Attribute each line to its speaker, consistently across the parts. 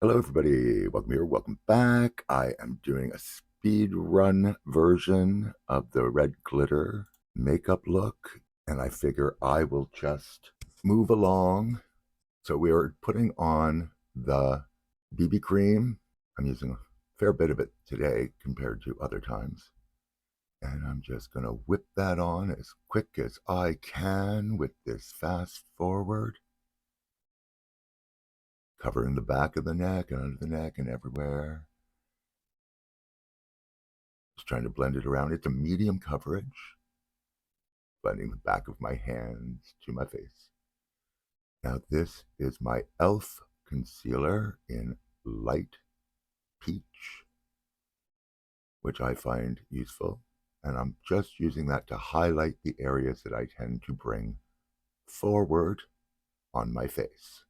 Speaker 1: Hello, everybody. Welcome here. Welcome back. I am doing a speed run version of the red glitter makeup look, and I figure I will just move along. So we are putting on the BB cream. I'm using a fair bit of it today compared to other times. And I'm just going to whip that on as quick as I can with this fast forward, covering the back of the neck and under the neck and everywhere. Just trying to blend it around. It's a medium coverage, blending the back of my hands to my face. Now this is my e.l.f. concealer in light peach, which I find useful. And I'm just using that to highlight the areas that I tend to bring forward on my face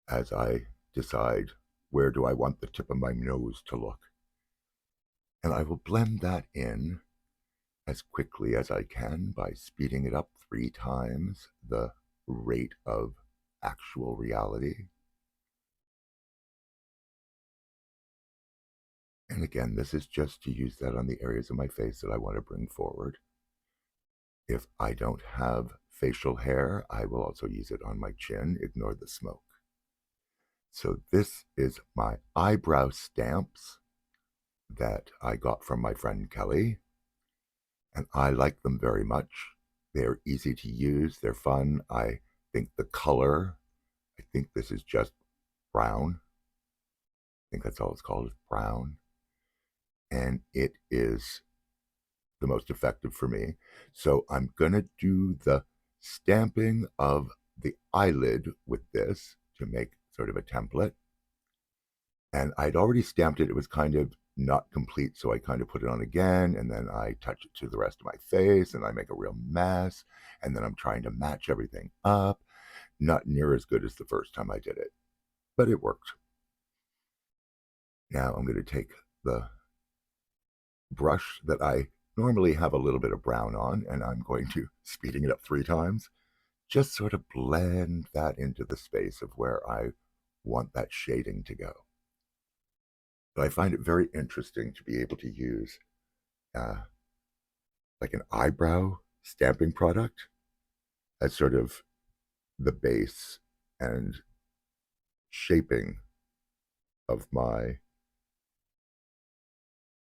Speaker 1: as I decide where do I want the tip of my nose to look. And I will blend that in as quickly as I can by speeding it up 3 times the rate of actual reality. And again, this is just to use that on the areas of my face that I want to bring forward. If I don't have facial hair, I will also use it on my chin. Ignore the smoke. So this is my eyebrow stamps that I got from my friend Kelly, and I like them very much. They're easy to use. They're fun. I think the color, I think this is just brown. I think that's all it's called, is brown. And it is the most effective for me. So I'm going to do the stamping of the eyelid with this to make sort of a template. And I'd already stamped it. It was kind of not complete, so I kind of put it on again, and then I touch it to the rest of my face, and I make a real mess, and then I'm trying to match everything up. Not near as good as the first time I did it, but it worked. Now I'm going to take the brush that I normally have a little bit of brown on, and I'm going to, speeding it up 3 times, just sort of blend that into the space of where I want that shading to go. But I find it very interesting to be able to use like an eyebrow stamping product as sort of the base and shaping of my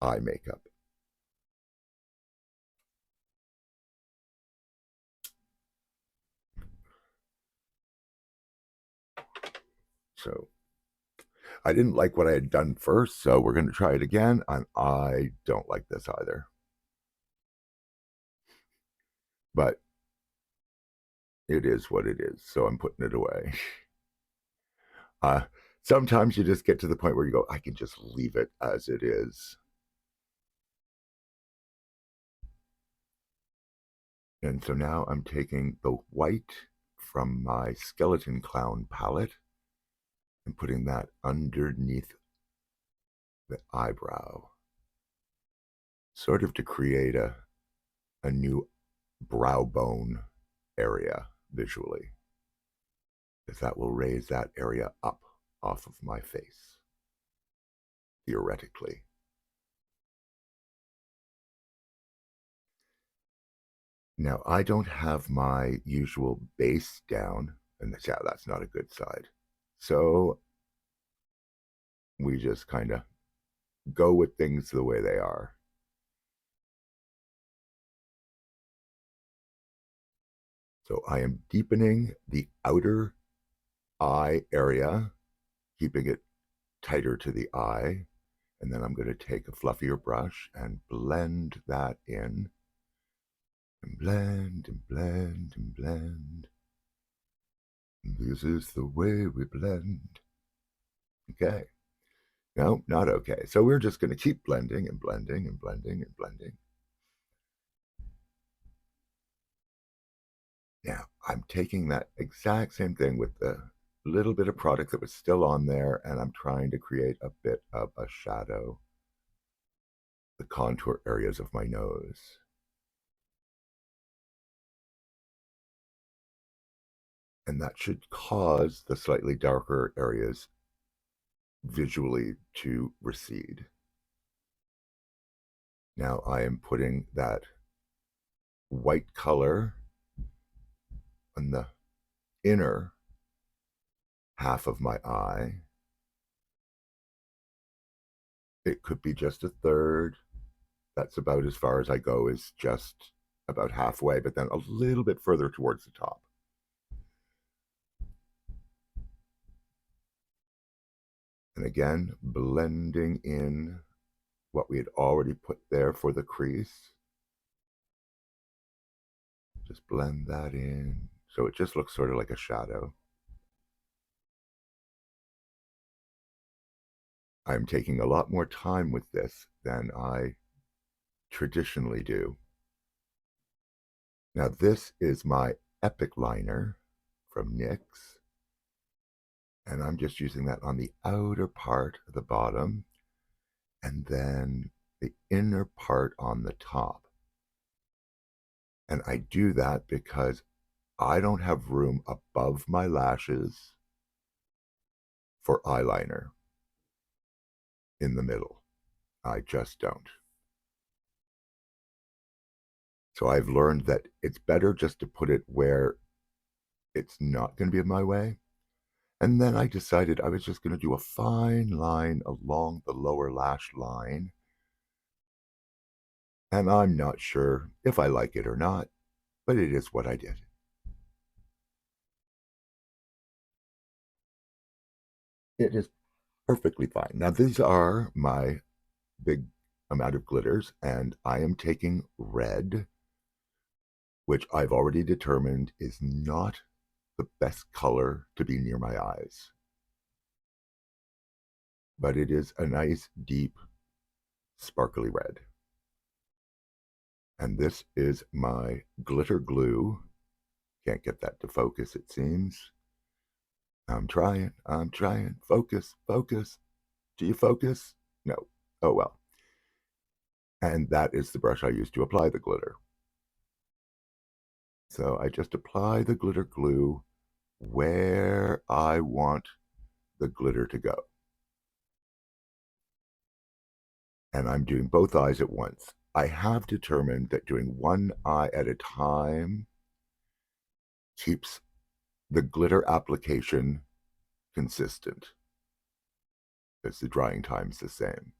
Speaker 1: eye makeup. So I didn't like what I had done first, so we're going to try it again, and I don't like this either. But it is what it is, so I'm putting it away. uh, Sometimes you just get to the point where you go, I can just leave it as it is. And so now I'm taking the white from my Skeleton Clown palette and putting that underneath the eyebrow, sort of to create a new brow bone area visually, because that will raise that area up off of my face, theoretically. Now, I don't have my usual base down, and that's not a good side. So we just kind of go with things the way they are. So I am deepening the outer eye area, keeping it tighter to the eye. And then I'm going to take a fluffier brush and blend that in. And blend and blend and blend. This is the way we blend. Okay. No, not okay. So we're just going to keep blending and blending and blending and blending. Now, I'm taking that exact same thing with the little bit of product that was still on there, and I'm trying to create a bit of a shadow, the contour areas of my nose. And that should cause the slightly darker areas visually to recede. Now I am putting that white color on the inner half of my eye. It could be just a third. That's about as far as I go, is just about halfway, but then a little bit further towards the top. And again, blending in what we had already put there for the crease. Just blend that in. So it just looks sort of like a shadow. I'm taking a lot more time with this than I traditionally do. Now this is my Epic liner from NYX, and I'm just using that on the outer part of the bottom and then the inner part on the top. And I do that because I don't have room above my lashes for eyeliner in the middle. I just don't. So I've learned that it's better just to put it where it's not going to be in my way. And then I decided I was just going to do a fine line along the lower lash line. And I'm not sure if I like it or not, but it is what I did. It is perfectly fine. Now, these are my big amount of glitters, and I am taking red, which I've already determined is not the best color to be near my eyes. But it is a nice, deep, sparkly red. And this is my glitter glue. Can't get that to focus, it seems. I'm trying. Focus, focus. Do you focus? No. Oh well. And that is the brush I use to apply the glitter. So I just apply the glitter glue where I want the glitter to go. And I'm doing both eyes at once. I have determined that doing one eye at a time keeps the glitter application consistent, because the drying time's the same.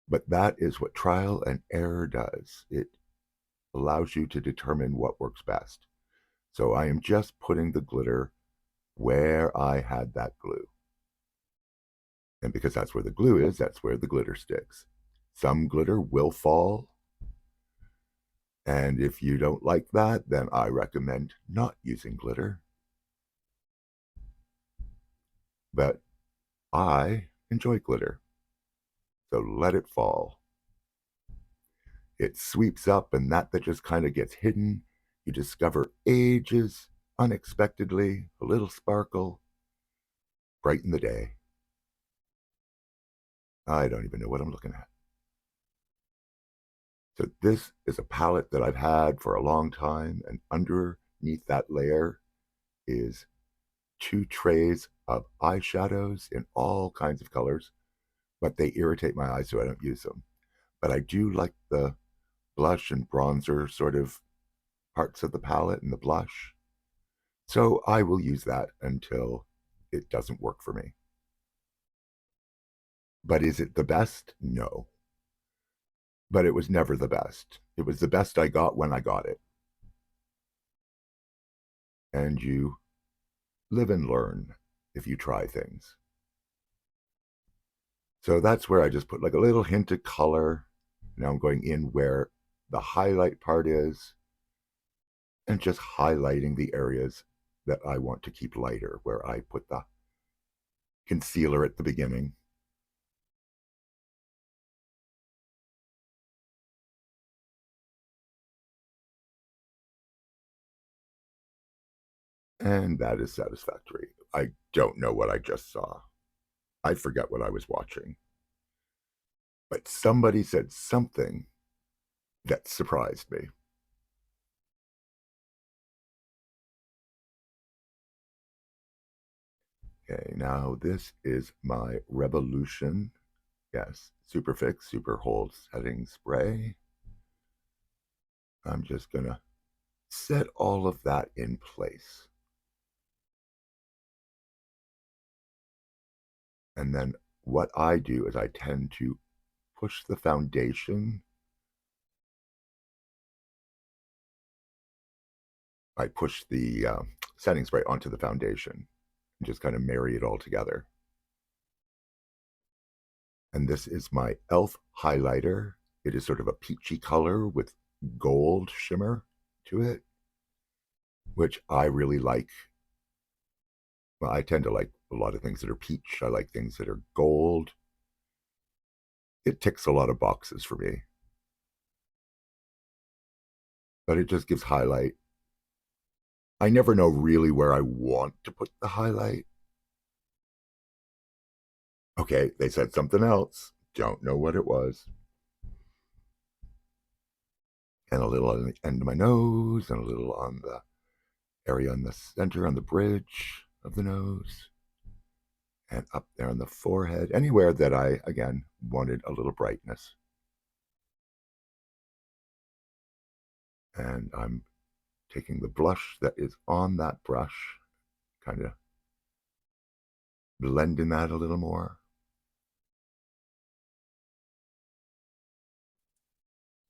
Speaker 1: But that is what trial and error does. It allows you to determine what works best. So I am just putting the glitter where I had that glue. And because that's where the glue is, that's where the glitter sticks. Some glitter will fall. And if you don't like that, then I recommend not using glitter. But I enjoy glitter. So let it fall. It sweeps up, and that just kind of gets hidden. You discover ages unexpectedly, a little sparkle, brighten the day. I don't even know what I'm looking at. So this is a palette that I've had for a long time, and underneath that layer is 2 trays of eyeshadows in all kinds of colors, but they irritate my eyes, so I don't use them. But I do like the blush and bronzer sort of parts of the palette and the blush. So I will use that until it doesn't work for me. But is it the best? No. But it was never the best. It was the best I got when I got it. And you live and learn if you try things. So that's where I just put like a little hint of color. Now I'm going in where the highlight part is and just highlighting the areas that I want to keep lighter, where I put the concealer at the beginning. And that is satisfactory. I don't know what I just saw. I forget what I was watching. But somebody said something that surprised me. Okay, now this is my Revolution. Yes, Super Fix, Super Hold Setting Spray. I'm just going to set all of that in place. And then what I do is I tend to push the foundation. I push the setting spray onto the foundation and just kind of marry it all together. And this is my e.l.f. highlighter. It is sort of a peachy color with gold shimmer to it, which I really like. Well, I tend to like a lot of things that are peach. I like things that are gold. It ticks a lot of boxes for me, but it just gives highlight. I never know really where I want to put the highlight. Okay, they said something else. Don't know what it was. And a little on the end of my nose, and a little on the area in the center on the bridge of the nose, and up there on the forehead, anywhere that I, again, wanted a little brightness. And I'm taking the blush that is on that brush, kind of blending that a little more.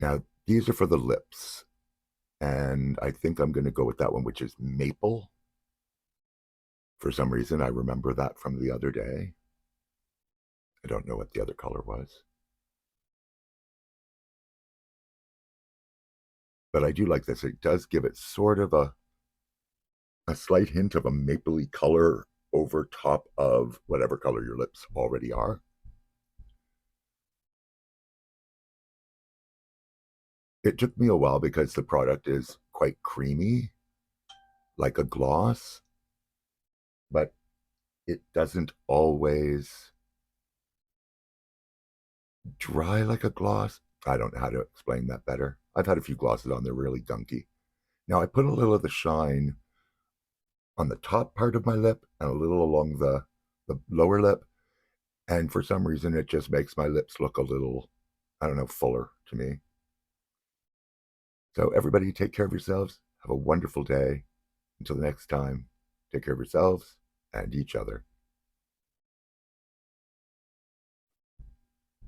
Speaker 1: Now, these are for the lips, and I think I'm going to go with that one, which is maple. For some reason, I remember that from the other day. I don't know what the other color was. But I do like this. It does give it sort of a slight hint of a mapley color over top of whatever color your lips already are. It took me a while because the product is quite creamy, like a gloss, but it doesn't always dry like a gloss. I don't know how to explain that better. I've had a few glosses on, they're really gunky. Now I put a little of the shine on the top part of my lip and a little along the lower lip. And for some reason, it just makes my lips look a little, I don't know, fuller to me. So, everybody, take care of yourselves. Have a wonderful day. Until the next time, take care of yourselves and each other.